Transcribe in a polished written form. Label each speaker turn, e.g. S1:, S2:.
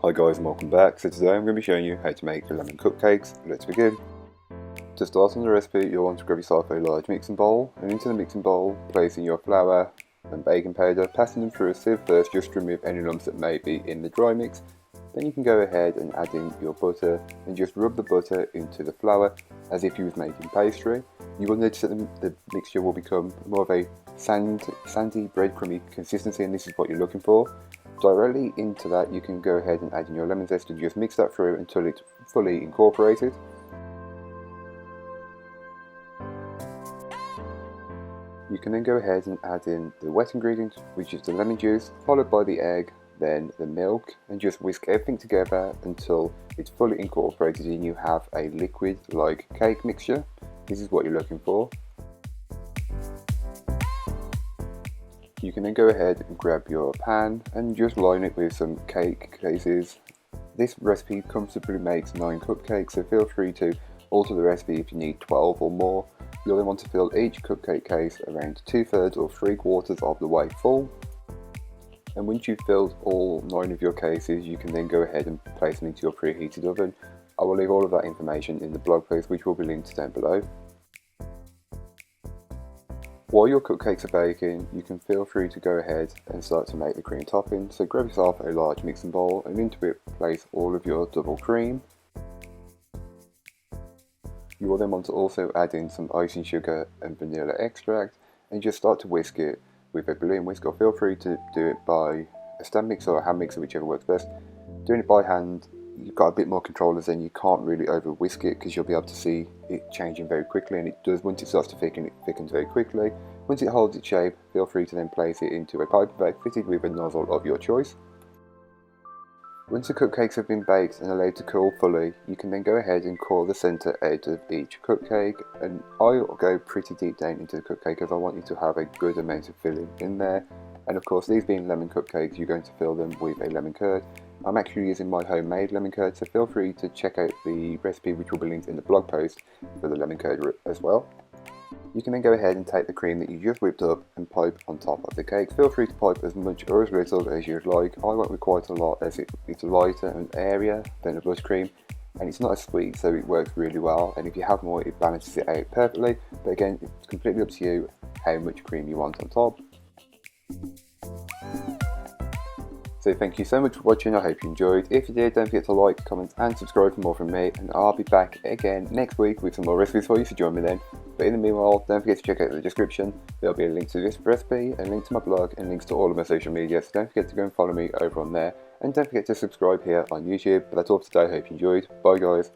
S1: Hi guys and welcome back. So today I'm going to be showing you how to make the lemon cupcakes. Let's begin. To start on the recipe, you'll want to grab yourself a large mixing bowl, and into the mixing bowl place in your flour and baking powder, passing them through a sieve first just to remove any lumps that may be in the dry mix. Then you can go ahead and add in your butter and just rub the butter into the flour as if you was making pastry. You will notice that the mixture will become more of a sandy breadcrumby consistency, and this is what you're looking for. Directly into that you can go ahead and add in your lemon zest and just mix that through until it's fully incorporated. You can then go ahead and add in the wet ingredient, which is the lemon juice, followed by the egg, then the milk, and just whisk everything together until it's fully incorporated and you have a liquid like cake mixture. This is what you're looking for. You can then go ahead and grab your pan and just line it with some cake cases. This recipe comfortably makes 9 cupcakes, so feel free to alter the recipe if you need 12 or more. You'll then want to fill each cupcake case around 2/3 or 3/4 of the way full. And once you've filled all 9 of your cases, you can then go ahead and place them into your preheated oven. I will leave all of that information in the blog post, which will be linked down below. While your cupcakes are baking, you can feel free to go ahead and start to make the cream topping. So grab yourself a large mixing bowl and into it place all of your double cream. You will then want to also add in some icing sugar and vanilla extract and just start to whisk it with a balloon whisk, or feel free to do it by a stand mixer or a hand mixer, whichever works best. Doing it by hand, you've got a bit more control, as then you can't really over whisk it because you'll be able to see it changing very quickly, and it does. Once it starts to thicken, it thickens very quickly. Once it holds its shape, feel free to then place it into a pipe bag fitted with a nozzle of your choice. Once the cupcakes have been baked and allowed to cool fully, you can then go ahead and core the centre out of each cupcake, and I'll go pretty deep down into the cupcake as I want you to have a good amount of filling in there. And of course, these being lemon cupcakes, you're going to fill them with a lemon curd. I'm actually using my homemade lemon curd, so feel free to check out the recipe, which will be linked in the blog post, for the lemon curd as well. You can then go ahead and take the cream that you just whipped up and pipe on top of the cake. Feel free to pipe as much or as little as you'd like. I went with quite a lot as it's lighter and airier than a buttercream, and it's not as sweet, so it works really well. And if you have more, it balances it out perfectly. But again, it's completely up to you how much cream you want on top. So thank you so much for watching, I hope you enjoyed. If you did, don't forget to like, comment and subscribe for more from me, and I'll be back again next week with some more recipes for you, so join me then. But in the meanwhile, don't forget to check out the description. There'll be a link to this recipe, a link to my blog, and links to all of my social media, so don't forget to go and follow me over on there. And don't forget to subscribe here on YouTube. But that's all for today, I hope you enjoyed. Bye guys.